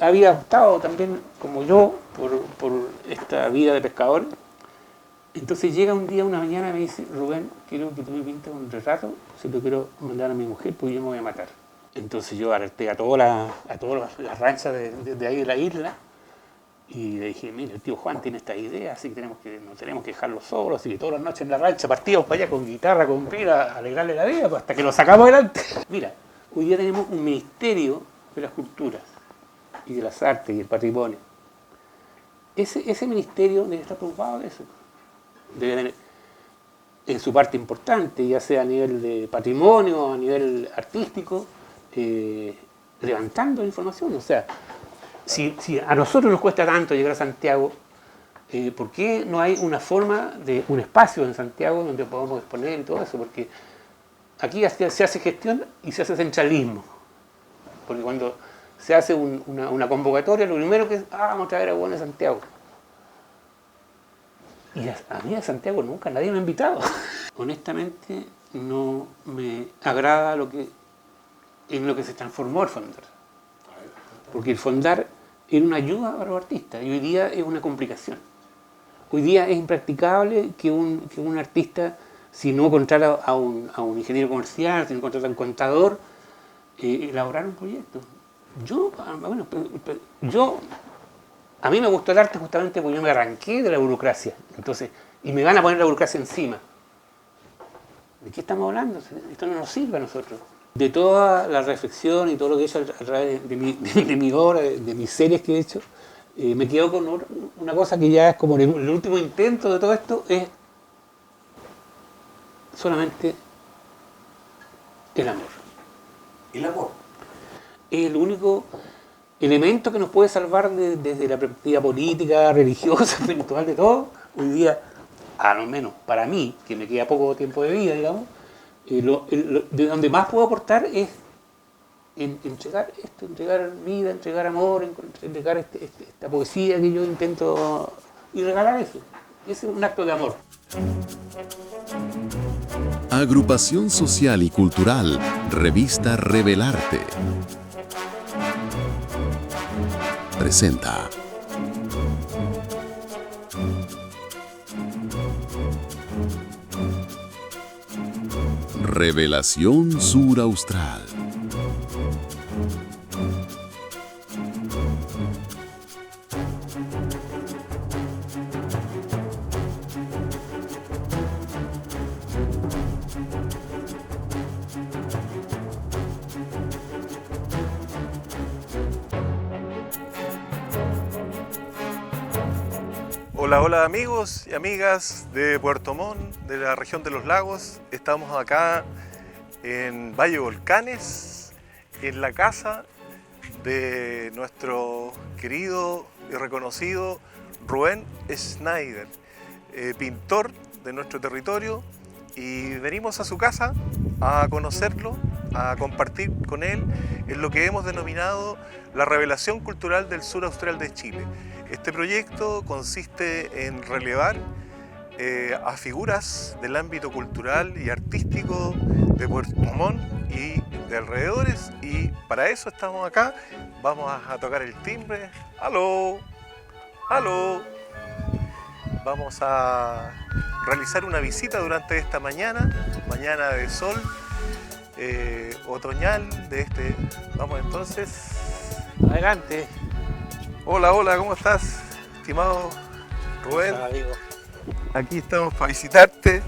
había optado también, como yo, por esta vida de pescador. Entonces llega un día, una mañana, y me dice: Rubén, quiero que tú me pintes un retrato, se lo quiero mandar a mi mujer porque yo me voy a matar. Entonces yo alerté a todas las ranchas de ahí de la isla y le dije: mire, el tío Juan tiene esta idea, así que no tenemos que dejarlo solo, así que todas las noches en la rancha partíamos para allá con guitarra, con pila, a alegrarle la vida, pues, hasta que lo sacamos adelante. Mira, hoy día tenemos un ministerio de las culturas y de las artes y el patrimonio. Ese ministerio debe estar preocupado de eso. Debe tener en su parte importante, ya sea a nivel de patrimonio, a nivel artístico, levantando la información. O sea, si a nosotros nos cuesta tanto llegar a Santiago, ¿por qué no hay una forma de un espacio en Santiago donde podamos exponer y todo eso? Porque aquí se hace gestión y se hace centralismo. Porque cuando se hace una convocatoria, lo primero que es: vamos a traer a Juan de Santiago. Y a mí a Santiago nunca nadie me ha invitado. Honestamente, no me agrada en lo que se transformó el Fondar. Porque el Fondar era una ayuda para los artistas y hoy día es una complicación. Hoy día es impracticable que un artista, si no contrata a un ingeniero comercial, si no contrata a un contador, elaborar un proyecto. A mí me gustó el arte justamente porque yo me arranqué de la burocracia. Entonces, y me van a poner la burocracia encima. ¿De qué estamos hablando? Esto no nos sirve a nosotros. De toda la reflexión y todo lo que he hecho a través de mi obra, de mis series que he hecho, me quedo con una cosa que ya es como el último intento de todo esto, es solamente el amor. ¿El amor? Es el único elemento que nos puede salvar desde la perspectiva política, religiosa, espiritual, de todo. Hoy día, al menos para mí, que me queda poco tiempo de vida, digamos, de donde más puedo aportar es entregar esto, entregar vida, entregar amor, entregar esta poesía que yo intento y regalar eso. Ese es un acto de amor. Agrupación Social y Cultural, Revista Revelarte. Presenta. Revelación Sur Austral. Hola, hola amigos y amigas de Puerto Montt, de la región de los lagos. Estamos acá en Valle Volcanes, en la casa de nuestro querido y reconocido Rubén Schneider, pintor de nuestro territorio, y venimos a su casa a conocerlo, a compartir con él en lo que hemos denominado la revelación cultural del sur austral de Chile. Este proyecto consiste en relevar a figuras del ámbito cultural y artístico de Puerto Montt y de alrededores, y para eso estamos acá. Vamos a tocar el timbre. ¡Aló! ¡Aló! Vamos a realizar una visita durante esta mañana de sol otoñal de este. Vamos entonces. Adelante. Hola, hola, ¿cómo estás, estimado Rubén? Hola, amigo. Aquí estamos para visitarte.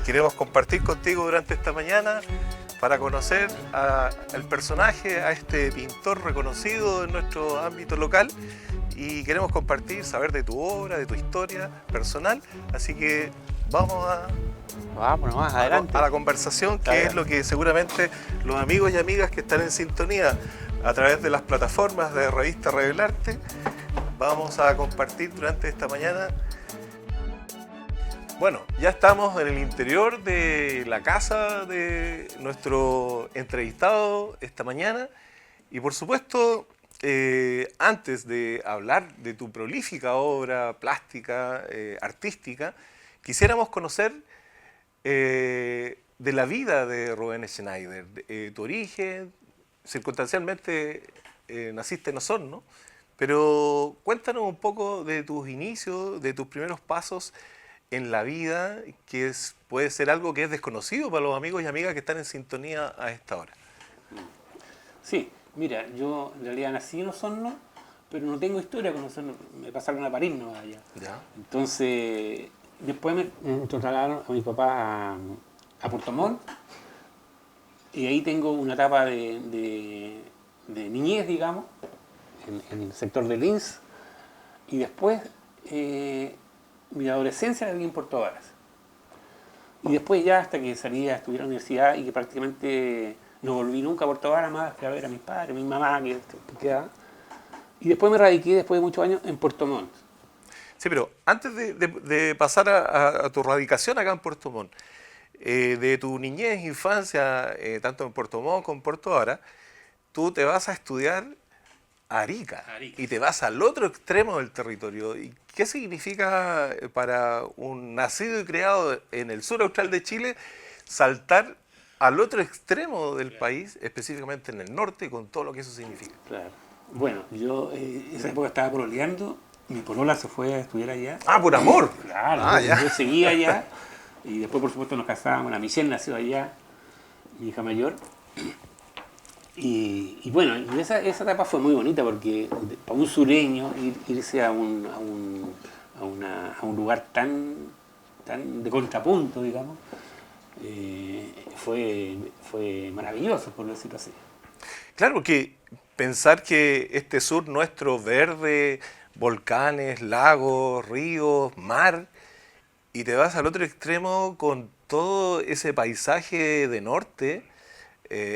Queremos compartir contigo durante esta mañana para conocer al personaje, a este pintor reconocido en nuestro ámbito local, y queremos compartir, saber de tu obra, de tu historia personal. Así que Vámonos más adelante a la conversación, que es lo que seguramente los amigos y amigas que están en sintonía a través de las plataformas de Revista Revelarte vamos a compartir durante esta mañana. Bueno, ya estamos en el interior de la casa de nuestro entrevistado esta mañana, y por supuesto, antes de hablar de tu prolífica obra plástica, artística, quisiéramos conocer de la vida de Rubén Schneider, tu origen. Circunstancialmente naciste en Osorno, pero cuéntanos un poco de tus inicios, de tus primeros pasos en la vida, que puede ser algo que es desconocido para los amigos y amigas que están en sintonía a esta hora. Sí, mira, yo en realidad nací en Osorno, pero no tengo historia con Osorno, me pasaron a París no allá. ¿Ya? Entonces, después me trasladaron a mi papá a Puerto Montt, y ahí tengo una etapa de niñez, digamos, en el sector de Lins, y después mi adolescencia la viví en Puerto Varas. Y después ya hasta que salí a estudiar a la universidad y que prácticamente no volví nunca a Puerto Varas más que a ver a mis padres, a mi mamá que quedaba. Y después me radiqué después de muchos años en Puerto Montt. Sí, pero antes de pasar a tu radicación acá en Puerto Montt, de tu niñez, infancia, tanto en Puerto Montt como en Puerto Varas, tú te vas a estudiar a Arica, y te vas al otro extremo del territorio. ¿Y qué significa para un nacido y criado en el sur austral de Chile saltar al otro extremo del país, específicamente en el norte, con todo lo que eso significa? Claro. Bueno, yo en esa época estaba pololeando, mi polola se fue a estudiar allá. ¡Ah, por amor! Claro, yo seguía allá, y después por supuesto nos casábamos, la Michelle nació allá, mi hija mayor. Y bueno, y esa etapa fue muy bonita porque para un sureño irse a un lugar tan de contrapunto, digamos, fue maravilloso, por decirlo así. Claro que pensar que este sur nuestro verde, volcanes, lagos, ríos, mar, y te vas al otro extremo con todo ese paisaje de norte,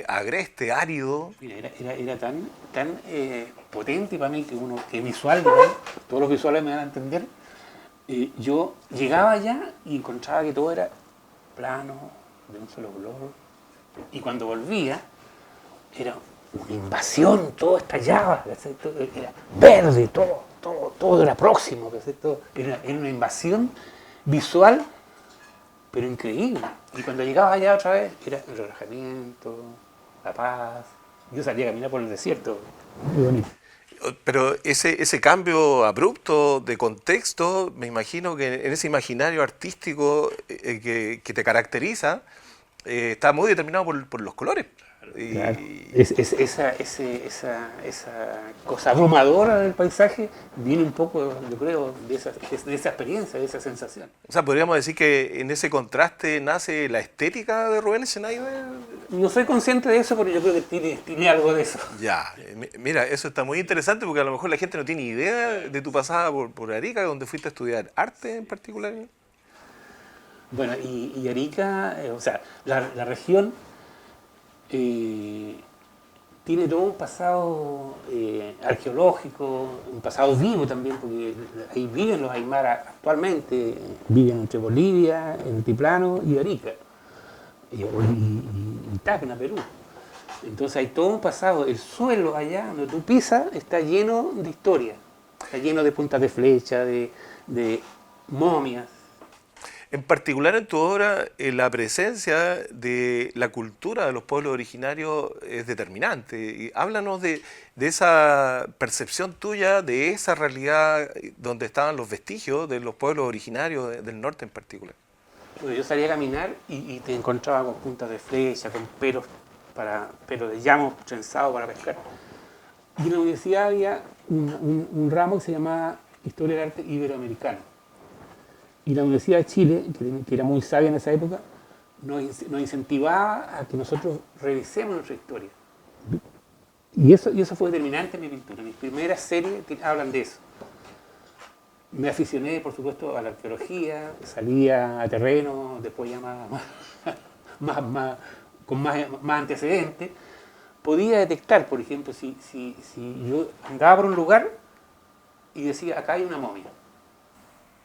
agreste, árido. Mira, era tan potente para mí que visual, ¿no? Todos los visuales me van a entender. Yo llegaba allá y encontraba que todo era plano, de un solo color. Y cuando volvía, era una invasión, todo estallaba, todo era verde, todo era próximo, era una invasión visual, pero increíble. Y cuando llegaba allá otra vez, era el relajamiento, la paz. Yo salía a caminar por el desierto. Muy bonito. Pero ese cambio abrupto de contexto, me imagino que en ese imaginario artístico que te caracteriza, está muy determinado por los colores. Claro. Esa cosa abrumadora del paisaje viene un poco, yo creo, de esa experiencia, de esa sensación. O sea, podríamos decir que en ese contraste nace la estética de Rubén Schneider. No soy consciente de eso, pero yo creo que tiene algo de eso. Ya, mira, eso está muy interesante porque a lo mejor la gente no tiene idea de tu pasada por Arica, donde fuiste a estudiar arte en particular. Bueno, y Arica, o sea, la región tiene todo un pasado arqueológico, un pasado vivo también, porque ahí viven los aymaras actualmente, viven entre Bolivia, el Altiplano y Arica, y Tacna, Perú. Entonces hay todo un pasado, el suelo allá donde tú pisas está lleno de historia, está lleno de puntas de flecha, de momias. En particular en tu obra, la presencia de la cultura de los pueblos originarios es determinante. Y háblanos de esa percepción tuya, de esa realidad donde estaban los vestigios de los pueblos originarios del norte en particular. Bueno, yo salía a caminar y te encontraba con puntas de flecha, con pelos de llamo trenzado para pescar. Y en la universidad había un ramo que se llamaba Historia del Arte Iberoamericano. Y la Universidad de Chile, que era muy sabia en esa época, nos incentivaba a que nosotros revisemos nuestra historia. Y eso fue determinante en mi pintura. Mis primeras series hablan de eso. Me aficioné, por supuesto, a la arqueología, salía a terreno, después ya con más antecedentes. Podía detectar, por ejemplo, si yo andaba por un lugar y decía, acá hay una momia.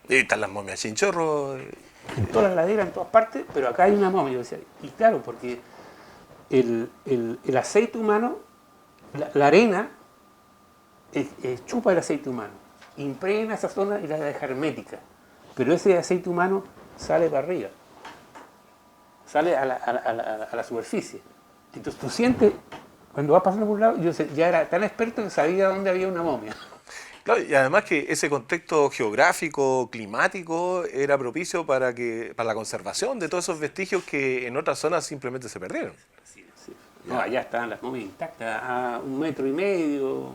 Y están las momias chinchorro. En todas las laderas, en todas partes, pero acá hay una momia. Yo decía, y claro, porque el aceite humano, la arena, chupa el aceite humano, impregna esa zona y la deja hermética. Pero ese aceite humano sale para arriba, sale a la superficie. Entonces tú sientes cuando vas pasando por un lado, ya era tan experto que sabía dónde había una momia. Claro, y además que ese contexto geográfico, climático, era propicio para la conservación de todos esos vestigios que en otras zonas simplemente se perdieron. Sí. No, allá estaban las momias intactas, a 1,5 metros.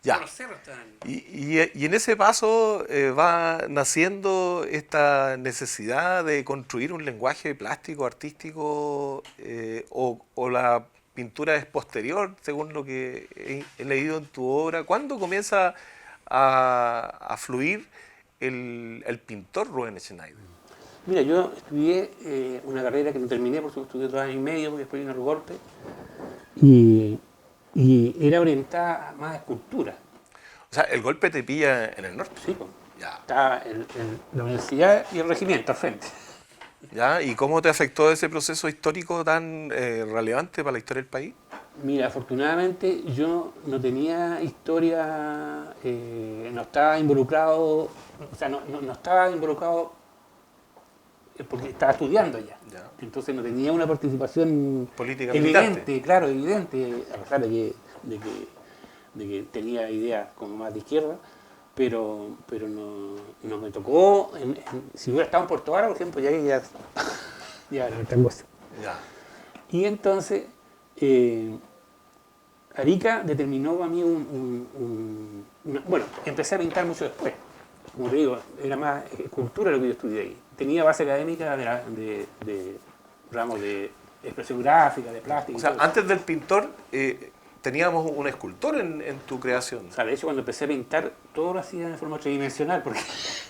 Ya. Todos los cerros estaban. Y en ese paso va naciendo esta necesidad de construir un lenguaje plástico, artístico, o la pintura es posterior, según lo que he leído en tu obra. ¿Cuándo comienza a fluir el pintor Rubén Schneider? Mira, yo estudié una carrera que no terminé, por supuesto, estudié 2 años y medio, porque después vino el golpe, y era orientada más a escultura. O sea, el golpe te pilla en el norte. Sí, pues. Ya. Estaba la universidad y el regimiento al frente. ¿Ya? ¿Y cómo te afectó ese proceso histórico tan relevante para la historia del país? Mira, afortunadamente yo no tenía historia, no estaba involucrado, o sea, no estaba involucrado porque estaba estudiando ya. Ya. Entonces no tenía una participación Política evidente, militante. claro, evidente, a pesar de que tenía ideas como más de izquierda, pero no me tocó, si hubiera estado en Puerto Vara, por ejemplo, ya era otra cosa. Ya. Y entonces Arica determinó para mí bueno, empecé a pintar mucho después. Como te digo, era más escultura lo que yo estudié ahí. Tenía base académica de ramos de expresión gráfica, de plástico. O sea, y todo. antes del pintor teníamos un escultor en tu creación. O sea, de hecho, cuando empecé a pintar, todo lo hacía de forma tridimensional, porque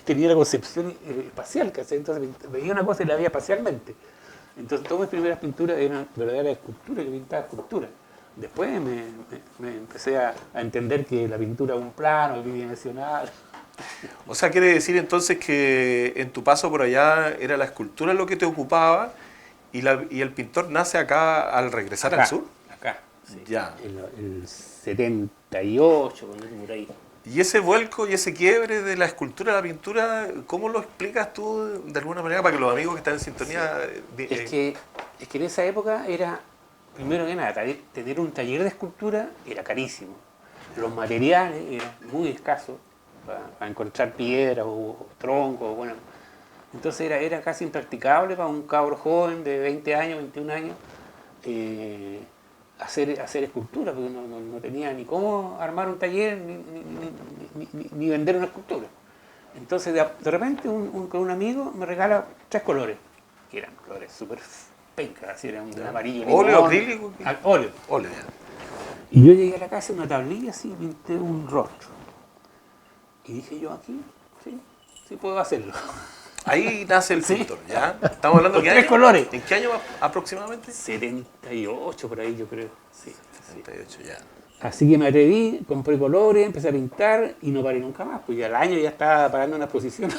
tenía la concepción espacial, ¿cachai? Entonces veía una cosa y la veía espacialmente. Entonces, todas mis primeras pinturas eran verdaderas esculturas, yo pintaba esculturas. Después me empecé a entender que la pintura es un plano, bidimensional. O sea, quiere decir entonces que en tu paso por allá era la escultura lo que te ocupaba y el pintor nace acá al regresar al sur. Acá, sí. Ya. El 78, por ahí. Y ese vuelco y ese quiebre de la escultura a la pintura, ¿cómo lo explicas tú de alguna manera para que los amigos que están en sintonía... Es que en esa época era, primero que nada, tener un taller de escultura era carísimo. Los materiales eran muy escasos para encontrar piedras o troncos, bueno. Entonces era casi impracticable para un cabro joven de 20 años, 21 años, hacer escultura, porque no tenía ni cómo armar un taller ni vender una escultura. Entonces de repente con un amigo me regala 3 colores, que eran colores súper pencas, así era un amarillo. ¿Óleo, acrílico? Óleo. Óleo. Y yo llegué a la casa en una tablilla así y pinté un rostro. Y dije yo aquí, sí puedo hacerlo. Ahí nace el pintor, ¿ya? Estamos hablando de Con 3 colores. ¿En qué año aproximadamente? 78 por ahí yo creo. Sí. 78, ya. Así que me atreví, compré colores, empecé a pintar y no paré nunca más, pues ya al año ya estaba pagando una exposición.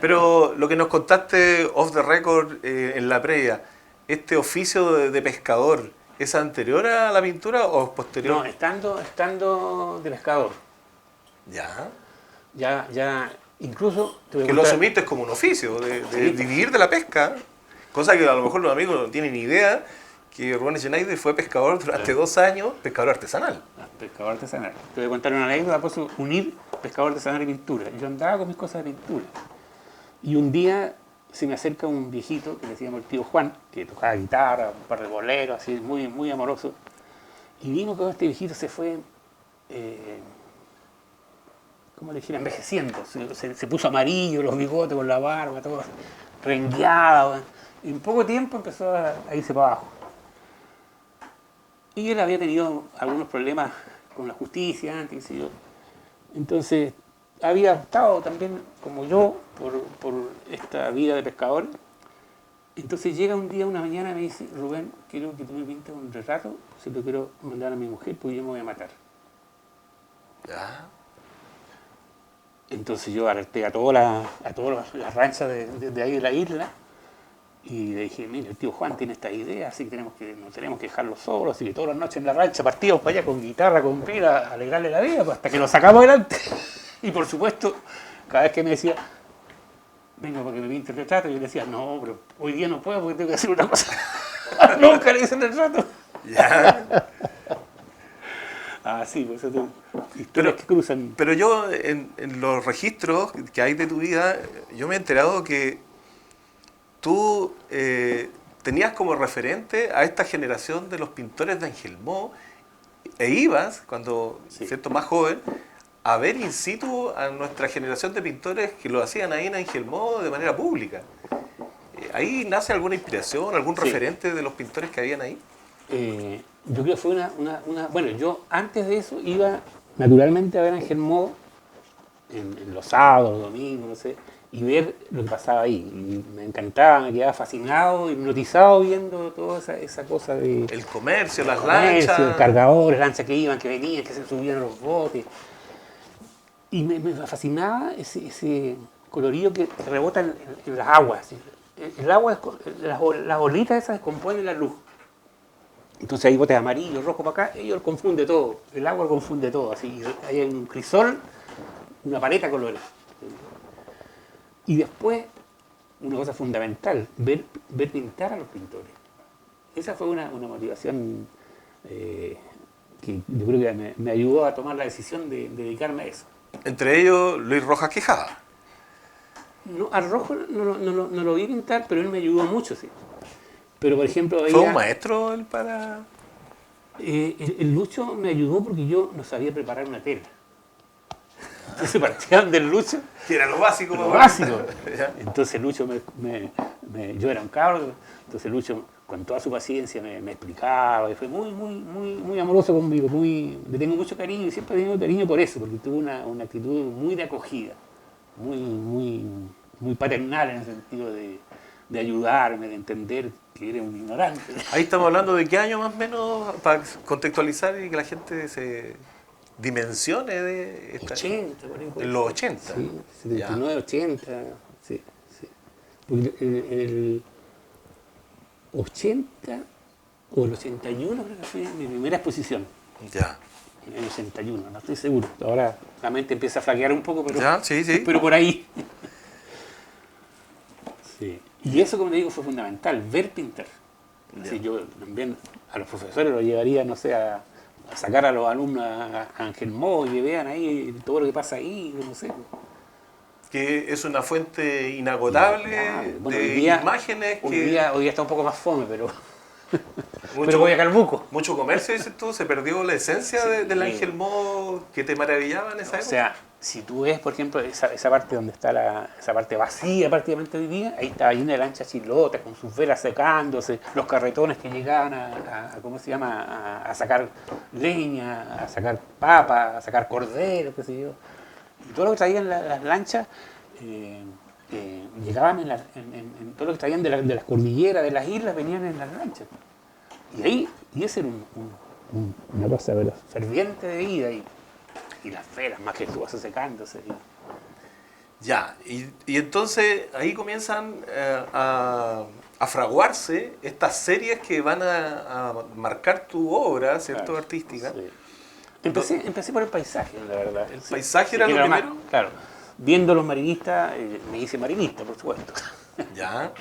Pero lo que nos contaste off the record en la previa, ¿este oficio de pescador es anterior a la pintura o posterior? No, estando de pescador. Ya. Ya, incluso... te voy a Que lo contar- asumiste como un oficio, de Sí. vivir de la pesca, cosa que a lo mejor los amigos no tienen ni idea, que Rubén Schneider fue pescador durante 2 años, pescador artesanal. Pescador artesanal. Te voy a contar una anécdota, pues unir pescador artesanal y pintura. Yo andaba con mis cosas de pintura. Y un día se me acerca un viejito que le decíamos el tío Juan, que tocaba guitarra, un par de boleros, así, muy, muy amoroso. Y vimos que este viejito se fue, ¿cómo le dijera? Envejeciendo. Se puso amarillo, los bigotes con la barba, todo rengueado. Y en poco tiempo empezó a irse para abajo. Y él había tenido algunos problemas con la justicia antes, qué sé yo. Entonces, había optado también, como yo, por esta vida de pescador. Entonces llega un día, una mañana, y me dice: Rubén, quiero que tú me pintes un retrato, se lo quiero mandar a mi mujer, porque yo me voy a matar. Ya. Entonces yo alerté a todas las ranchas de ahí de la isla, y le dije: mira, el tío Juan tiene esta idea, así que no tenemos que dejarlo solo, así que todas las noches en la rancha partíamos para allá con guitarra, con pila, a alegrarle la vida, pues, hasta que lo sacamos adelante. Y por supuesto, cada vez que me decía: venga, para que me pinte el retrato, yo le decía: no, pero hoy día no puedo porque tengo que hacer una cosa. Nunca le hice el retrato. Ya. Ah, sí, pues eso historias que cruzan. Pero yo, en los registros que hay de tu vida, yo me he enterado que tú tenías como referente a esta generación de los pintores de Angelmó e ibas, cuando Sí. cierto más joven, a ver in situ a nuestra generación de pintores que lo hacían ahí en Angelmó de manera pública. ¿Ahí nace alguna inspiración, algún Sí. referente de los pintores que habían ahí? Yo creo que fue Bueno, yo antes de eso iba naturalmente a ver Ángel Mo en los sábados, los domingos, no sé, y ver lo que pasaba ahí. Y me encantaba, me quedaba fascinado, hipnotizado viendo toda esa cosa de El comercio, las comercio, lanchas. cargadores, lanchas que iban, que venían, que se subían a los botes. Y me fascinaba ese colorido que rebota en las aguas. ¿Sí? El agua, las bolitas esas descomponen la luz. Entonces hay botes amarillos, rojos para acá, ellos confunde todo. El agua lo confunde todo. Así hay un crisol, una paleta de colores. Y después, una cosa fundamental, ver pintar a los pintores. Esa fue una motivación que yo creo que me ayudó a tomar la decisión de dedicarme a eso. Entre ellos, Luis Rojas Quijada. No, al rojo no lo vi pintar, pero él me ayudó mucho, sí. Pero, por ejemplo, ¿Fue un maestro él para...? el Lucho me ayudó porque yo no sabía preparar una tela. Entonces partían del Lucho, Que era lo básico. lo ¿no? básico. Ya. Entonces Lucho, yo era un cabro, entonces Lucho con toda su paciencia me explicaba y fue muy amoroso conmigo, le tengo mucho cariño y siempre he tenido cariño por eso, porque tuvo una actitud muy de acogida, muy paternal en el sentido de ayudarme, de entender que era un ignorante. Ahí estamos hablando de qué año más o menos, para contextualizar y que la gente se dimensione de esta... 80, por ahí. En los 80. Sí, 79, 80, sí. Porque en el 80 o el 81 creo que fue mi primera exposición. Ya. En el 81, no estoy seguro. Ahora la mente empieza a flaquear un poco, pero, Ya, sí. pero por ahí. Sí. Y eso, como te digo, fue fundamental, ver pintar. Así yo también a los profesores los llevaría, no sé, a sacar a los alumnos a Ángel Mo y que vean ahí todo lo que pasa ahí, no sé. Que es una fuente inagotable Bueno, de hoy día, imágenes hoy que... día está un poco más fome, pero Mucho, voy a Calbuco. mucho comercio, dices tú, se perdió la esencia del Ángel Mo que te maravillaba en esa O época. sea, si tú ves, por ejemplo, esa parte donde está esa parte vacía prácticamente hoy día, ahí estaba llena de lanchas chilotas con sus velas secándose, los carretones que llegaban ¿cómo se llama? A sacar leña, a sacar papa, a sacar cordero, qué sé yo. Y todo lo que traían las lanchas llegaban en todo lo que traían de las cordilleras, de las islas, venían en las lanchas. Y ese era una cosa pero ferviente de vida. Y las velas majestuosas secándose. Ya, y entonces ahí comienzan a fraguarse estas series que van a marcar tu obra, ¿cierto? Claro, Artística. sí. Empecé por el paisaje, la verdad. ¿El paisaje era Que lo más, primero? claro. Viendo los marinistas, me hice marinista, por supuesto. Ya.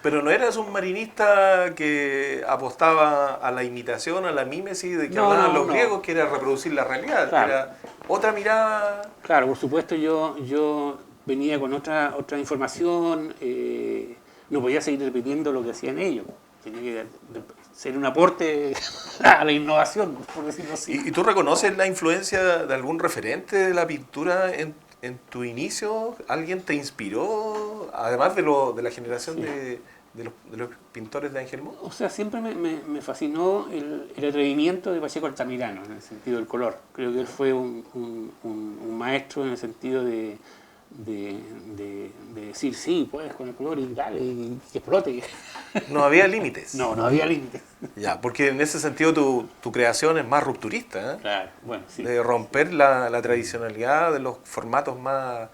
Pero no eras un marinista que apostaba a la imitación, a la mímesis de que No, hablaban no, los no. griegos, que era reproducir la realidad, Claro. que era otra mirada. Claro, por supuesto, yo venía con otra información, no podía seguir repitiendo lo que hacían ellos. Tenía que ser un aporte a la innovación, por decirlo así. ¿Y tú reconoces la influencia de algún referente de la pintura en tu inicio? ¿Alguien te inspiró, además de la generación Sí. de los pintores de Ángel Mo? O sea, siempre me fascinó el atrevimiento de Pacheco Altamirano, en el sentido del color. Creo que él fue un maestro en el sentido de decir sí, pues con el color y dale, y que explote. No había límites. No había límites. Ya, porque en ese sentido tu creación es más rupturista, ¿eh? Claro, bueno, sí. De romper la tradicionalidad de los formatos más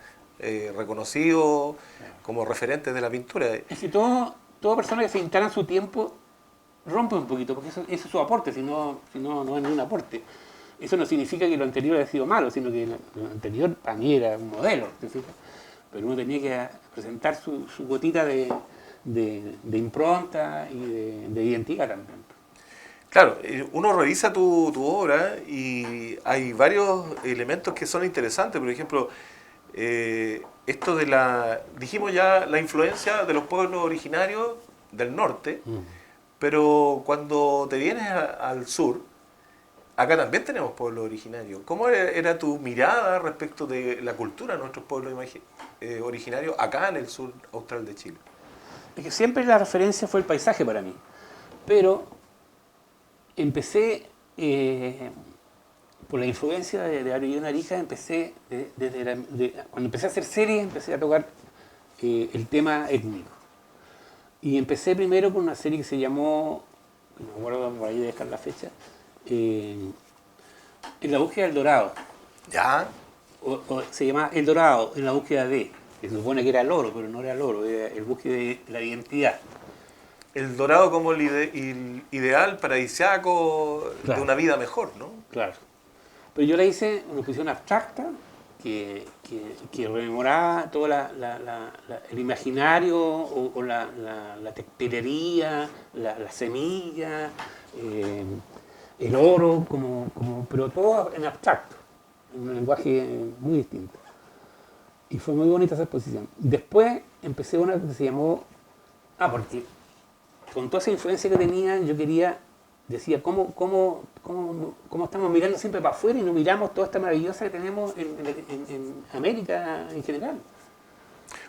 reconocidos como referentes de la pintura. Es que toda persona que se instala en su tiempo rompe un poquito, porque eso es su aporte, si no es ningún aporte. Eso no significa que lo anterior haya sido malo, sino que lo anterior para mí era un modelo, ¿te fijas? Pero uno tenía que presentar su gotita de impronta y de identidad también. Claro, uno revisa tu obra y hay varios elementos que son interesantes. Por ejemplo, esto de dijimos ya, la influencia de los pueblos originarios del norte, pero cuando te vienes al sur, acá también tenemos pueblos originarios. ¿Cómo era tu mirada respecto de la cultura de nuestros pueblos originarios acá en el sur austral de Chile? Es que siempre la referencia fue el paisaje para mí, pero empecé, por la influencia de Aureliano Arica, empecé, cuando empecé a hacer series, empecé a tocar el tema étnico. Y empecé primero con una serie que se llamó, no me acuerdo por ahí de dejar la fecha, En la búsqueda del Dorado. ¿Ya? O se llama El Dorado, en la búsqueda de, que se supone que era el oro, pero no era el oro, era el búsqueda de la identidad. El Dorado como el ideal paradisiaco de una vida mejor, ¿no? Claro. Pero yo la hice una exposición abstracta que rememoraba todo el imaginario o la textilería, la semilla, el oro, pero todo en abstracto, en un lenguaje muy distinto. Y fue muy bonita esa exposición. Después empecé una que se llamó... porque con toda esa influencia que tenía, yo decía, ¿cómo estamos mirando siempre para afuera y no miramos toda esta maravillosa que tenemos en América en general?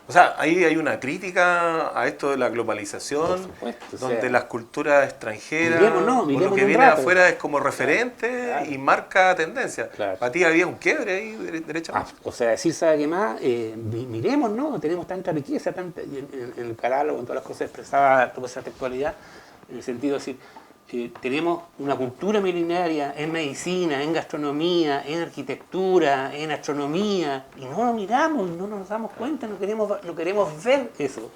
O sea, ahí hay una crítica a esto de la globalización, supuesto, donde las culturas extranjeras, miremos o lo que viene afuera es como referente, claro, y marca tendencia. Claro. Para ti había un quiebre ahí, derechamente. O sea, decir, ¿sabe qué más? Miremos, ¿no? Tenemos tanta riqueza, en el catálogo, en todas las cosas expresadas, toda esa textualidad, en el sentido de decir, tenemos una cultura milenaria en medicina, en gastronomía, en arquitectura, en astronomía, y no lo miramos, no nos damos cuenta, no queremos ver eso.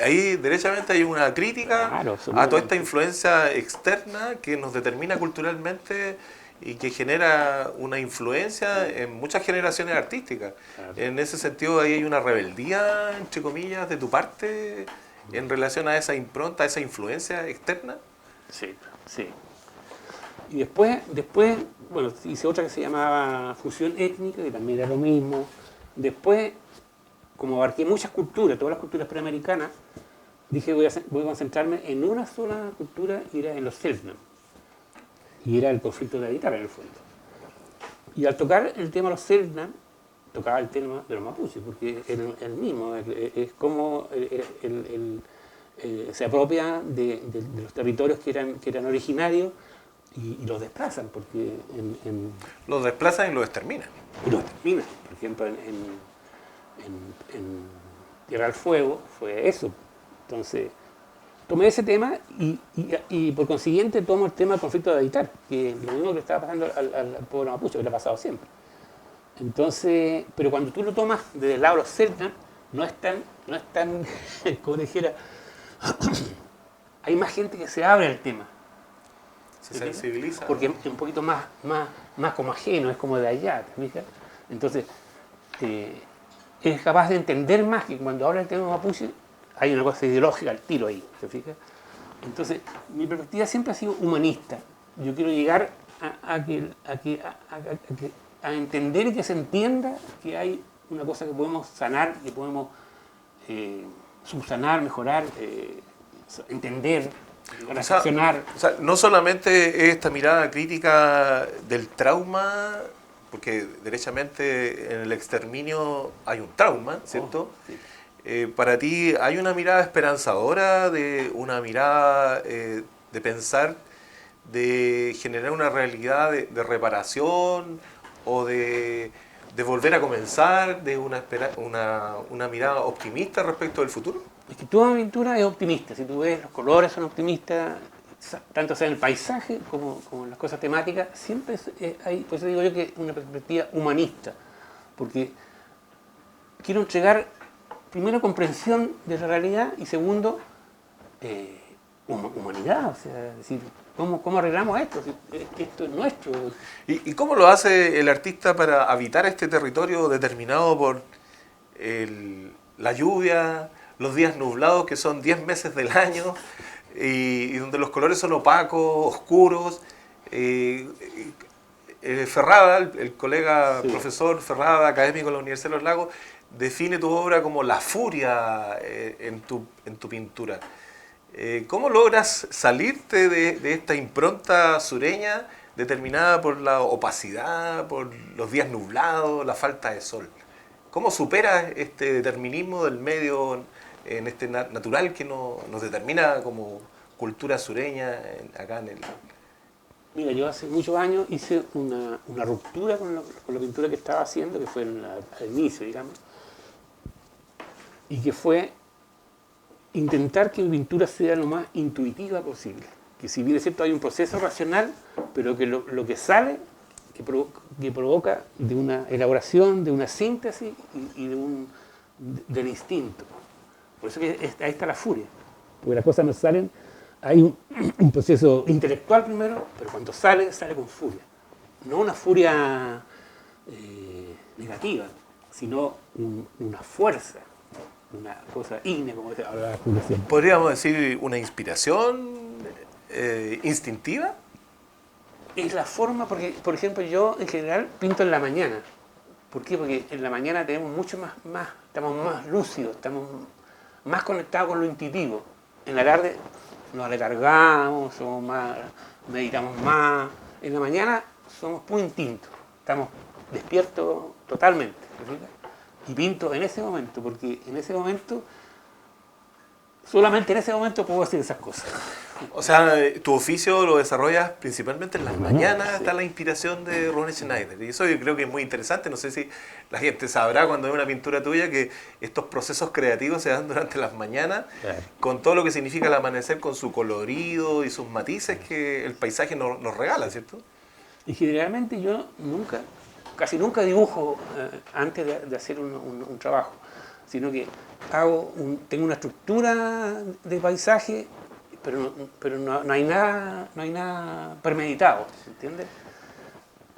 Ahí derechamente hay una crítica, claro, a toda esta influencia externa que nos determina culturalmente y que genera una influencia en muchas generaciones artísticas. Claro. En ese sentido ahí hay una rebeldía, entre comillas, de tu parte en relación a esa impronta, a esa influencia externa. Sí, sí. Y después, bueno, hice otra que se llamaba Fusión Étnica, que también era lo mismo. Después, como abarqué muchas culturas, todas las culturas preamericanas, dije voy a concentrarme en una sola cultura, y era en los Selknam. Y era el conflicto de la guitarra, en el fondo. Y al tocar el tema de los Selknam, tocaba el tema de los mapuches, porque es el mismo, es como se apropia de los territorios que eran originarios y los desplazan, porque los desplazan y los exterminan. Y los exterminan. Por ejemplo, en Tierra del Fuego fue eso. Entonces, tomé ese tema y por consiguiente tomo el tema del conflicto de Aditar, que es lo mismo que le estaba pasando al pueblo mapuche, que le ha pasado siempre. Entonces, pero cuando tú lo tomas desde el lado de los Selknam, no es tan como dijera, hay más gente que se abre al tema. Se sensibiliza. Porque es un poquito más como ajeno, es como de allá, ¿te fijas? Entonces, es capaz de entender más que cuando habla del tema mapuche, hay una cosa ideológica al tiro ahí, ¿te fijas? Entonces, mi perspectiva siempre ha sido humanista. Yo quiero llegar a entender y que se entienda que hay una cosa que podemos sanar, que podemos subsanar, mejorar, entender, reflexionar. O sea, no solamente esta mirada crítica del trauma, porque derechamente en el exterminio hay un trauma, ¿cierto? Sí. Para ti hay una mirada esperanzadora, una mirada de pensar, de generar una realidad de reparación o de volver a comenzar, de una mirada optimista respecto del futuro. Es que toda pintura es optimista. Si tú ves, los colores son optimistas, tanto sea en el paisaje como en las cosas temáticas, siempre hay, por eso digo yo que es una perspectiva humanista, porque quiero entregar primero comprensión de la realidad y segundo humanidad, o sea, decir, ¿cómo arreglamos esto? Esto es nuestro. ¿Y cómo lo hace el artista para habitar este territorio determinado por la lluvia, los días nublados, que son 10 meses del año, y donde los colores son opacos, oscuros. Ferrada, el colega Sí. profesor Ferrada, académico de la Universidad de los Lagos, define tu obra como la furia en tu pintura. ¿Cómo logras salirte de esta impronta sureña determinada por la opacidad, por los días nublados, la falta de sol? ¿Cómo superas este determinismo del medio en este natural que nos determina como cultura sureña acá en el... Mira, yo hace muchos años hice una ruptura con la pintura que estaba haciendo, que fue al inicio, digamos, y que fue intentar que mi pintura sea lo más intuitiva posible. Que si bien es cierto hay un proceso racional, pero que lo que sale, que provoca de una elaboración, de una síntesis y del instinto. Por eso que ahí está la furia, porque las cosas no salen. Hay un proceso intelectual primero, pero cuando sale con furia. No una furia negativa, sino una fuerza, una cosa ígnea, como hablaba Julio siempre. ¿Podríamos decir una inspiración instintiva? Es la forma, porque, por ejemplo, yo en general pinto en la mañana. ¿Por qué? Porque en la mañana tenemos mucho más estamos más lúcidos, estamos más conectados con lo intuitivo. En la tarde nos aletargamos, meditamos más. En la mañana somos puro instinto, estamos despiertos totalmente. ¿Verdad? Y pinto en ese momento, porque en ese momento, solamente en ese momento puedo hacer esas cosas. O sea, tu oficio lo desarrollas principalmente en las mañanas, sí. está la inspiración de Rubén Schneider. Y eso yo creo que es muy interesante. No sé si la gente sabrá cuando ve una pintura tuya que estos procesos creativos se dan durante las mañanas, Claro. con todo lo que significa el amanecer, con su colorido y sus matices que el paisaje nos regala, ¿cierto? Y generalmente yo casi nunca dibujo antes de hacer un trabajo, sino que tengo una estructura de paisaje, pero no hay nada premeditado, ¿entiendes?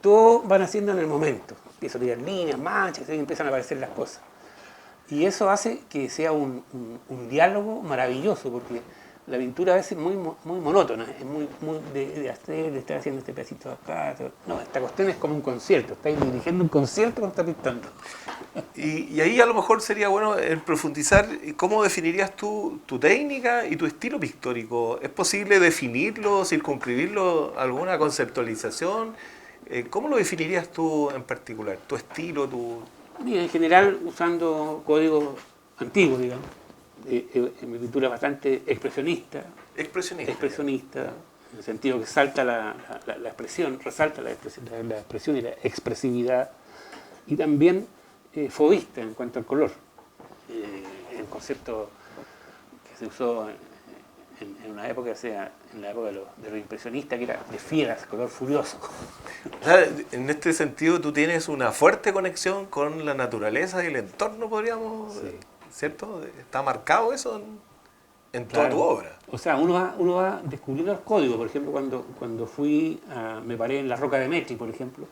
Todo van haciendo en el momento. Empiezo a tirar líneas, manchas, y empiezan a aparecer las cosas. Y eso hace que sea un diálogo maravilloso, porque la pintura a veces es muy monótona, es muy de estar haciendo este pedacito acá. No, esta cuestión es como un concierto, estáis dirigiendo un concierto cuando estás pintando. Y ahí a lo mejor sería bueno profundizar cómo definirías tú tu técnica y tu estilo pictórico. ¿Es posible definirlo, circunscribirlo a alguna conceptualización? ¿Cómo lo definirías tú en particular? ¿Tu estilo, Mira, en general usando códigos antiguos, digamos. Mi pintura es bastante expresionista, en el sentido que salta la expresión, resalta la expresión y la expresividad, y también fauista en cuanto al color, el concepto que se usó en una época, en la época de los impresionistas, que era de fieras, color furioso. O sea, en este sentido tú tienes una fuerte conexión con la naturaleza y el entorno, podríamos, Sí. ¿cierto? ¿Está marcado eso en toda Claro. tu obra? O sea, uno va descubriendo los códigos. Por ejemplo, cuando me paré en la roca de Metri, por ejemplo,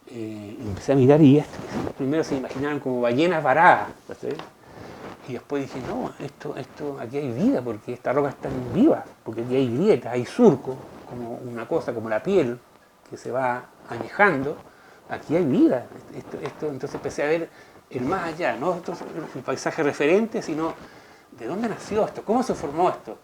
y empecé a mirar y primero se imaginaban como ballenas varadas, ¿sí? Y después dije, no, aquí hay vida, porque esta roca está viva, porque aquí hay grietas, hay surcos, como una cosa, como la piel, que se va añejando, aquí hay vida. Entonces empecé a ver el más allá, no el paisaje referente, sino de dónde nació esto, cómo se formó esto.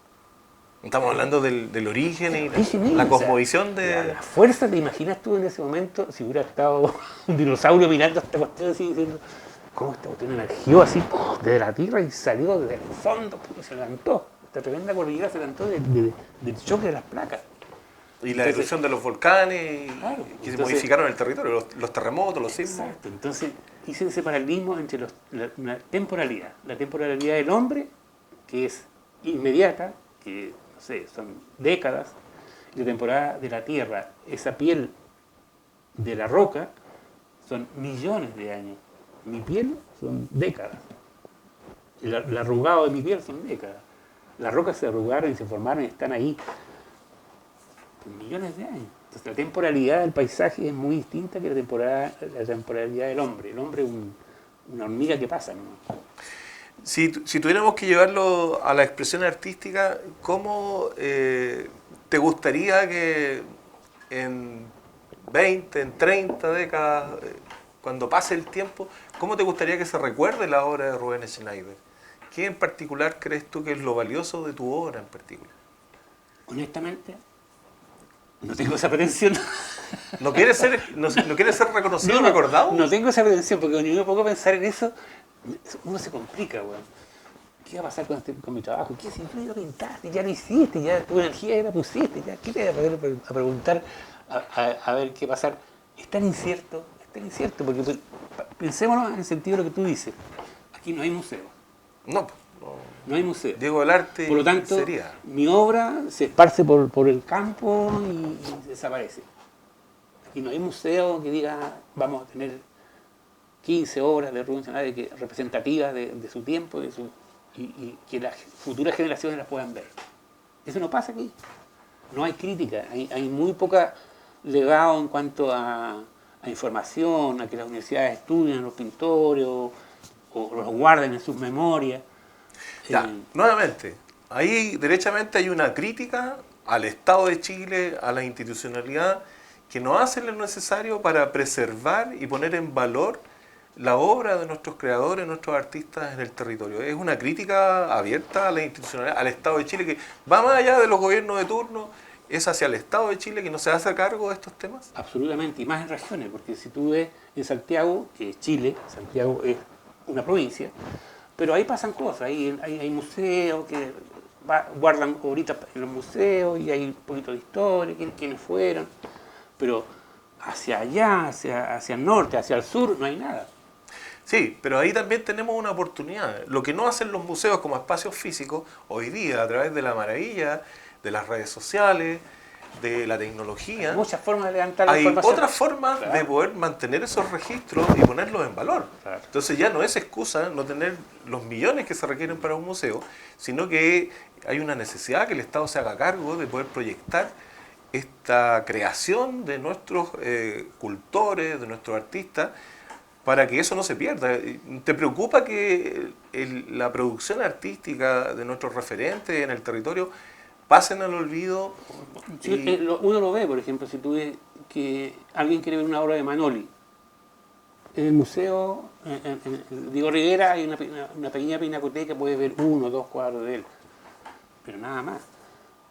Estamos hablando del origen y Origen, la o sea, cosmovisión de... La fuerza, ¿te imaginas tú en ese momento si hubiera estado un dinosaurio mirando esta cuestión así diciendo, cómo esta cuestión emergió así desde la tierra y salió desde el fondo y se levantó? Esta tremenda cordillera se levantó del choque de las placas. Y la Entonces, erupción de los volcanes claro, que entonces, modificaron el territorio, los terremotos, los sismos. Exacto, entonces hice ese paralelismo entre la temporalidad del hombre, que es inmediata, que no sé, son décadas, y la temporada de la tierra, esa piel de la roca, son millones de años. Mi piel son décadas. El arrugado de mi piel son décadas. Las rocas se arrugaron y se formaron y están ahí por millones de años. Entonces la temporalidad del paisaje es muy distinta que la temporalidad del hombre. El hombre es una hormiga que pasa, ¿no? Si tuviéramos que llevarlo a la expresión artística, ¿cómo te gustaría que en 20, en 30 décadas, cuando pase el tiempo, cómo te gustaría que se recuerde la obra de Rubén Schneider? ¿Qué en particular crees tú que es lo valioso de tu obra en particular? Honestamente, no tengo esa pretensión. ¿No quieres ser reconocido y recordado? No tengo esa pretensión, porque cuando yo me pongo a pensar en eso, uno se complica, weón. ¿Qué va a pasar con mi trabajo? ¿Qué si tú ya lo pintaste, ya lo hiciste, ya tu energía ya la pusiste, ya qué te voy a preguntar a ver qué pasar? Es tan incierto, porque pues, pensémonos en el sentido de lo que tú dices. Aquí no hay museo. No hay museo. Diego del Arte. Por lo tanto, sería. mi obra se esparce por el campo y desaparece. Aquí no hay museo que diga, vamos a tener 15 obras de Rubén Schneider representativas de su tiempo y que las futuras generaciones las puedan ver. Eso no pasa aquí. No hay crítica, hay muy poca legado en cuanto a información, a que las universidades estudien los pintores o los guarden en sus memorias. Ya, nuevamente, ahí derechamente hay una crítica al Estado de Chile, a la institucionalidad, que no hacen lo necesario para preservar y poner en valor la obra de nuestros creadores, nuestros artistas en el territorio. Es una crítica abierta a la institucionalidad, al Estado de Chile, que va más allá de los gobiernos de turno, es hacia el Estado de Chile que no se hace cargo de estos temas. Absolutamente, y más en regiones, porque si tú ves en Santiago, que es Chile, Santiago es una provincia, pero ahí pasan cosas, hay museos que guardan ahorita en los museos y hay un poquito de historia, quiénes fueron, pero hacia allá, hacia el norte, hacia el sur, no hay nada. Sí, pero ahí también tenemos una oportunidad. Lo que no hacen los museos como espacios físicos, hoy día, a través de la maravilla, de las redes sociales, de la tecnología, Hay muchas formas de levantar la hay información. otras formas de poder mantener esos registros y ponerlos en valor. Claro. Entonces ya no es excusa no tener los millones que se requieren para un museo, sino que hay una necesidad que el Estado se haga cargo de poder proyectar esta creación de nuestros cultores, de nuestros artistas, para que eso no se pierda. ¿Te preocupa que la producción artística de nuestros referentes en el territorio pasen al olvido? Sí, uno lo ve, por ejemplo, si tú ves que alguien quiere ver una obra de Manoli, en el museo, en Diego Rivera, hay una pequeña pinacoteca, puedes ver 1 o 2 cuadros de él, pero nada más.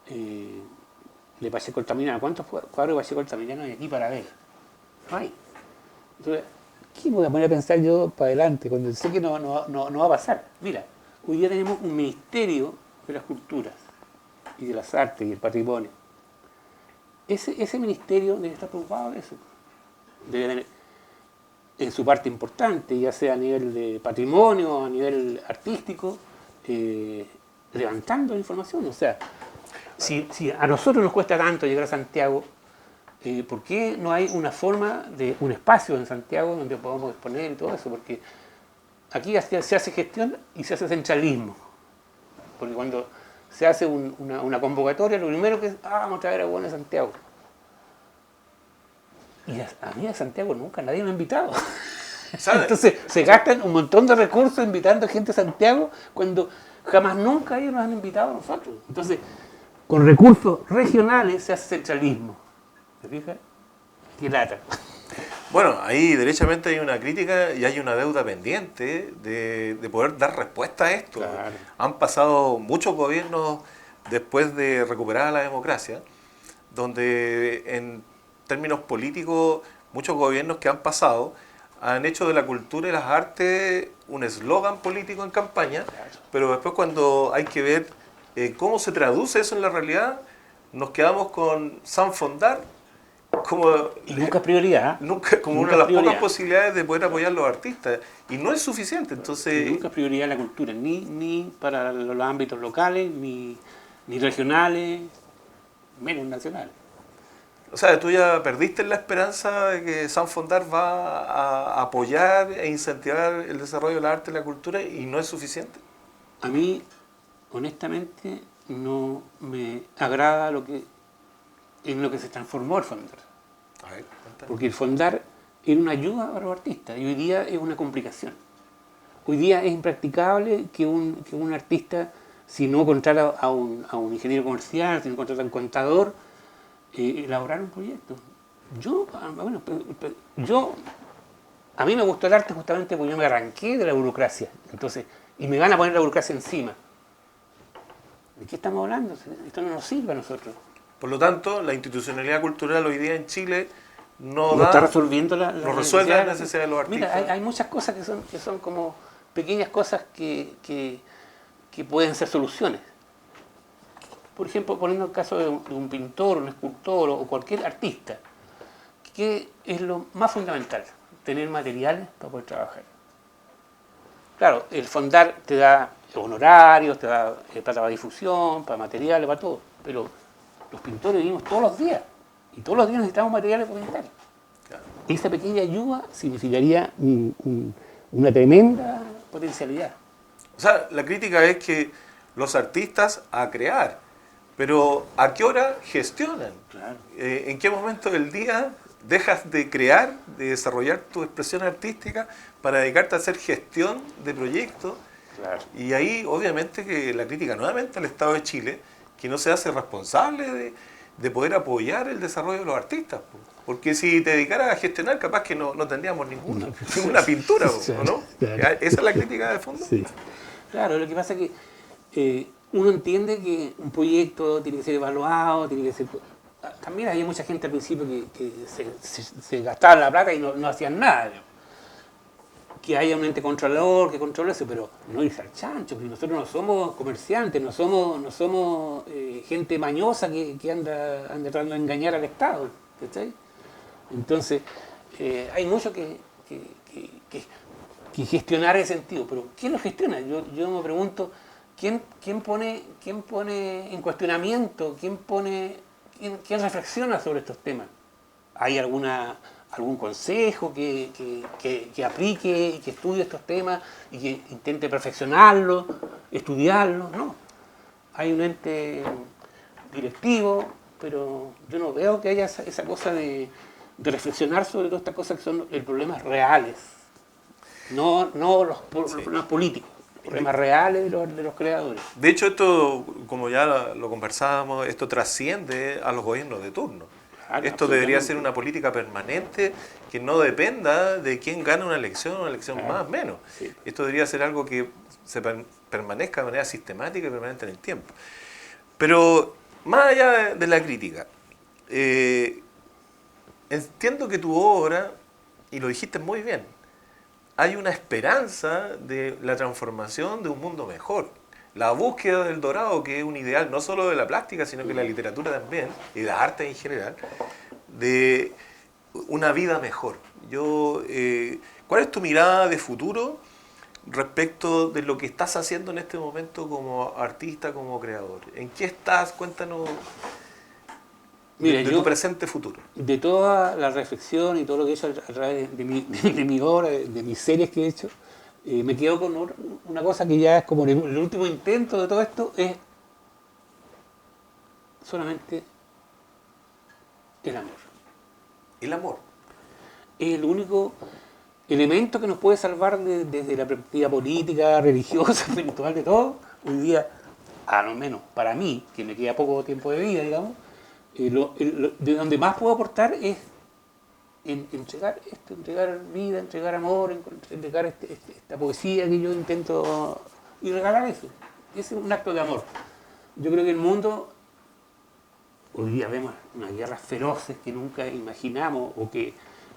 De Pacheco Altamirano, ¿cuántos cuadros de Pacheco Altamirano hay aquí para ver? No hay. Entonces, ¿qué me voy a poner a pensar yo para adelante cuando sé que no va a pasar? Mira, hoy día tenemos un ministerio de las culturas y de las artes y el patrimonio. Ese ministerio debe estar preocupado de eso. Debe tener en su parte importante, ya sea a nivel de patrimonio o a nivel artístico, levantando la información. O sea, si a nosotros nos cuesta tanto llegar a Santiago, ¿por qué no hay una forma de un espacio en Santiago donde podamos exponer y todo eso? Porque aquí se hace gestión y se hace centralismo. Porque cuando se hace una convocatoria, lo primero que es, vamos a traer a Buenos Santiago. Y a mí a Santiago nunca nadie me ha invitado. ¿Sabe? Entonces se gastan un montón de recursos invitando a gente a Santiago cuando jamás nunca ellos nos han invitado a nosotros. Entonces, con recursos regionales se hace centralismo. ¿Te fijas? Qué lata. Bueno, ahí derechamente hay una crítica y hay una deuda pendiente de poder dar respuesta a esto. Claro. Han pasado muchos gobiernos después de recuperar la democracia, donde en términos políticos muchos gobiernos que han pasado han hecho de la cultura y las artes un eslogan político en campaña, pero después cuando hay que ver cómo se traduce eso en la realidad, nos quedamos con San Fondar Y nunca es prioridad. como una de las pocas posibilidades de poder apoyar a los artistas. Y no es suficiente. Entonces, Nunca es prioridad la cultura, ni para los ámbitos locales, ni regionales, menos nacionales. o sea, tú ya perdiste la esperanza de que San Fondar va a apoyar e incentivar el desarrollo de la arte y la cultura y no es suficiente. A mí, honestamente, no me agrada en lo que se transformó el Fondar. A ver, cuéntame. Porque el Fondar era una ayuda para los artistas y hoy día es una complicación. Hoy día es impracticable que un artista, si no contrata a un ingeniero comercial, si no contrata a un contador, elaborar un proyecto. A mí me gustó el arte justamente porque yo me arranqué de la burocracia. Entonces, y me van a poner la burocracia encima. ¿De qué estamos hablando? Esto no nos sirve a nosotros. Por lo tanto, la institucionalidad cultural hoy día en Chile no está resolviendo no resuelve las necesidades de los artistas. Mira, hay muchas cosas que son como pequeñas cosas que pueden ser soluciones. Por ejemplo, poniendo el caso de un pintor, un escultor o cualquier artista, ¿qué es lo más fundamental? Tener materiales para poder trabajar. Claro, el fondar te da honorarios, te da plata para difusión, para materiales, para todo, pero los pintores vivimos todos los días y todos los días necesitamos materiales para pintar. Claro. Esa pequeña ayuda significaría una tremenda potencialidad. O sea, la crítica es que los artistas a crear, pero ¿a qué hora gestionan? Claro. ¿En qué momento del día dejas de crear, de desarrollar tu expresión artística para dedicarte a hacer gestión de proyectos? Claro. Y ahí, obviamente, que la crítica nuevamente al Estado de Chile, que no se hace responsable de poder apoyar el desarrollo de los artistas. Porque si te dedicaras a gestionar, capaz que no tendríamos ninguna pintura, ¿no? Claro. ¿Esa es la crítica de fondo? Sí. Claro, lo que pasa es que uno entiende que un proyecto tiene que ser evaluado, tiene que ser... También había mucha gente al principio que se gastaba la plata y no hacían nada. Que haya un ente controlador que controle eso, pero no irse al chancho, porque nosotros no somos comerciantes, no somos gente mañosa que anda tratando de engañar al Estado. ¿Cachai? Entonces, hay mucho que gestionar ese sentido, pero ¿quién lo gestiona? Yo me pregunto, ¿quién pone en cuestionamiento, quién reflexiona sobre estos temas? ¿Hay algún consejo que aplique y que estudie estos temas y que intente perfeccionarlos, estudiarlos? No. Hay un ente directivo, pero yo no veo que haya esa cosa de reflexionar sobre todas estas cosas que son los problemas reales, no los problemas políticos, los problemas reales de los creadores. De hecho, esto, como ya lo conversábamos, esto trasciende a los gobiernos de turno. Claro, esto debería ser una política permanente que no dependa de quién gana una elección claro, más o menos. Sí. Esto debería ser algo que se permanezca de manera sistemática y permanente en el tiempo. Pero más allá de la crítica, entiendo que tu obra, y lo dijiste muy bien, hay una esperanza de la transformación de un mundo mejor. La búsqueda del dorado, que es un ideal no solo de la plástica, sino que de la literatura también, y de las artes en general, de una vida mejor. ¿Cuál es tu mirada de futuro respecto de lo que estás haciendo en este momento como artista, como creador? ¿En qué estás? Cuéntanos. Mira, de tu presente futuro. De toda la reflexión y todo lo que he hecho a través de mi obra, de mis series que he hecho, me quedo con una cosa que ya es como el último intento de todo esto, es solamente el amor. ¿El amor? Es el único elemento que nos puede salvar desde la perspectiva política, religiosa, espiritual, de todo. Hoy día, a lo menos para mí, que me queda poco tiempo de vida, digamos, de donde más puedo aportar es entregar vida, entregar amor, entregar esta poesía que yo intento y regalar eso. Ese es un acto de amor. Yo creo que el mundo, hoy día vemos unas guerras feroces que nunca imaginamos o que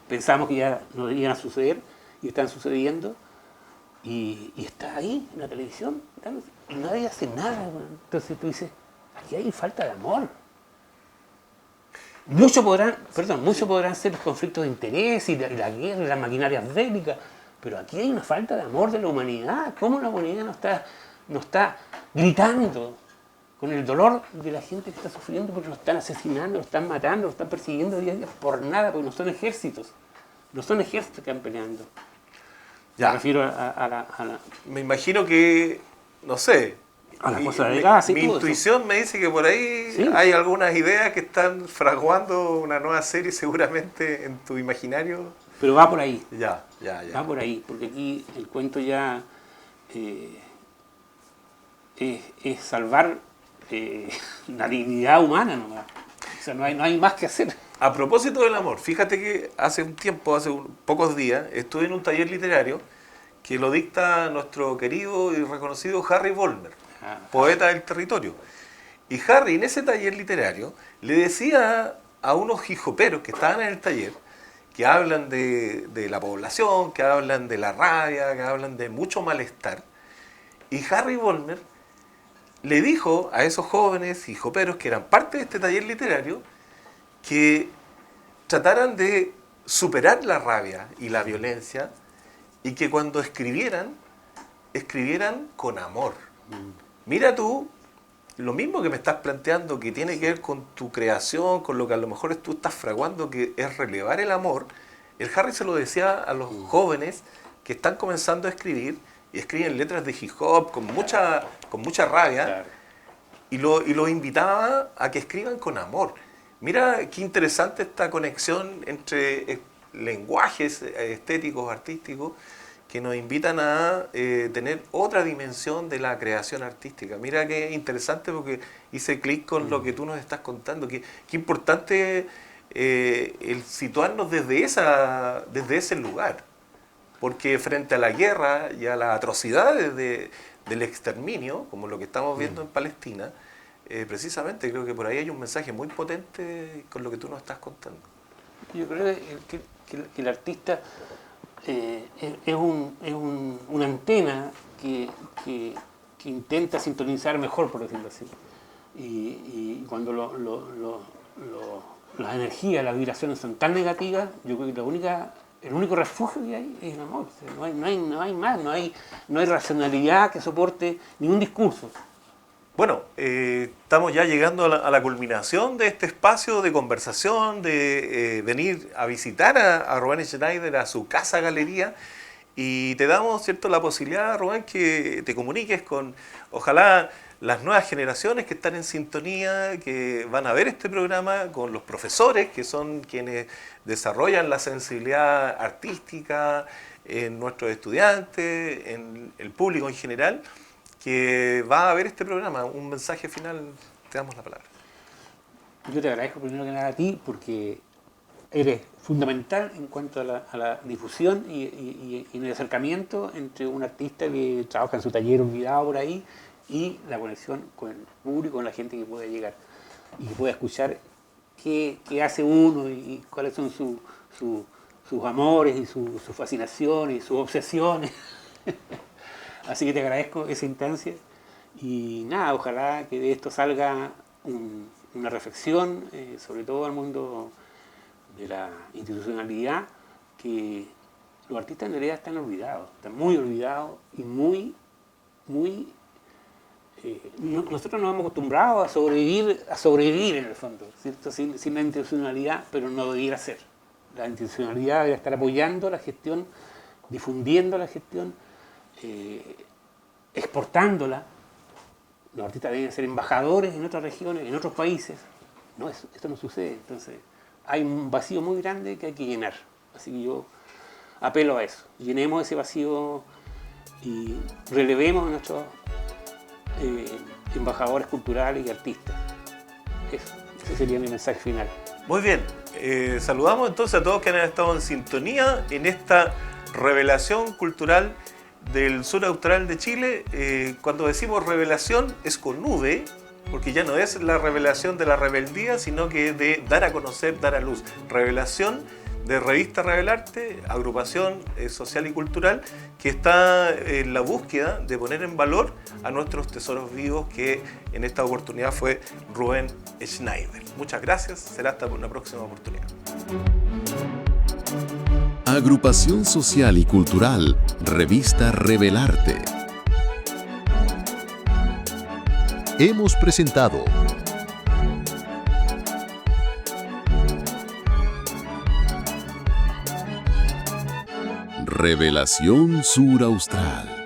pensamos que ya no iban a suceder y están sucediendo y está ahí en la televisión y nadie hace nada. Entonces tú dices, aquí hay falta de amor. Muchos podrán ser los conflictos de interés y la guerra y las maquinarias bélicas, pero aquí hay una falta de amor de la humanidad. ¿Cómo la humanidad no está gritando con el dolor de la gente que está sufriendo porque lo están asesinando, lo están matando, lo están persiguiendo día a día por nada, porque no son ejércitos que están peleando? Ya. Me refiero a la... Me imagino que, no sé... A la cosa de gas y mi todo intuición eso. me dice que por ahí ¿Sí? hay algunas ideas que están fraguando una nueva serie seguramente en tu imaginario. Pero va por ahí. Ya. Va por ahí, porque aquí el cuento ya es salvar la dignidad humana nomás. O sea, no hay más que hacer. A propósito del amor, fíjate que hace pocos días, estuve en un taller literario que lo dicta nuestro querido y reconocido Harry Vollmer, poeta del territorio. Y Harry, en ese taller literario, le decía a unos hijoperos que estaban en el taller, que hablan de la población, que hablan de la rabia, que hablan de mucho malestar. Y Harry Vollmer le dijo a esos jóvenes hijoperos que eran parte de este taller literario que trataran de superar la rabia y la violencia y que cuando escribieran con amor. Mira tú, lo mismo que me estás planteando, que tiene que ver con tu creación, con lo que a lo mejor tú estás fraguando, que es relevar el amor. El Harry se lo decía a los jóvenes que están comenzando a escribir y escriben letras de hip hop con mucha rabia, Claro. y los invitaba a que escriban con amor. Mira qué interesante esta conexión entre lenguajes estéticos, artísticos, que nos invitan a tener otra dimensión de la creación artística. Mira qué interesante, porque hice clic con lo que tú nos estás contando. Qué importante el situarnos desde ese lugar. Porque frente a la guerra y a las atrocidades del exterminio, como lo que estamos viendo en Palestina, precisamente creo que por ahí hay un mensaje muy potente con lo que tú nos estás contando. Yo creo que el artista es una antena que intenta sintonizar mejor, por decirlo así. Y cuando las energías, las vibraciones son tan negativas, yo creo que el único refugio que hay es el amor. O sea, no hay más, no hay racionalidad que soporte ningún discurso. Bueno, estamos ya llegando a la culminación de este espacio de conversación, de venir a visitar a Rubén Schneider a su casa galería, y te damos, ¿cierto?, la posibilidad, Rubén, que te comuniques con, ojalá, las nuevas generaciones que están en sintonía, que van a ver este programa, con los profesores, que son quienes desarrollan la sensibilidad artística en nuestros estudiantes, en el público en general, que va a ver este programa. Un mensaje final, te damos la palabra. Yo te agradezco primero que nada a ti, porque eres fundamental en cuanto a la difusión y en el acercamiento entre un artista que trabaja en su taller olvidado por ahí y la conexión con el público, con la gente que puede llegar y que pueda escuchar qué hace uno y cuáles son sus amores y sus fascinaciones y sus obsesiones. Así que te agradezco esa instancia y nada, ojalá que de esto salga una reflexión, sobre todo al mundo de la institucionalidad, que los artistas en realidad están olvidados, están muy olvidados y muy nosotros nos hemos acostumbrado a sobrevivir en el fondo, ¿cierto? Sin la institucionalidad, pero no debiera ser. La institucionalidad debería estar apoyando la gestión, difundiendo la gestión, exportándola. Los artistas deben ser embajadores en otras regiones, en otros países. No, esto no sucede. Entonces hay un vacío muy grande que hay que llenar. Así que yo apelo a eso. Llenemos ese vacío y relevemos a nuestros embajadores culturales y artistas. Ese sería mi mensaje final. Muy bien, saludamos entonces a todos que han estado en sintonía en esta revelación cultural del sur austral de Chile. Cuando decimos revelación es con V, porque ya no es la revelación de la rebeldía, sino que de dar a conocer, dar a luz. Revelación de Revista Revelarte, agrupación social y cultural que está en la búsqueda de poner en valor a nuestros tesoros vivos, que en esta oportunidad fue Rubén Schneider. Muchas gracias, será hasta una próxima oportunidad. Agrupación social y cultural, Revista Revelarte. Hemos presentado Revelación Sur Austral.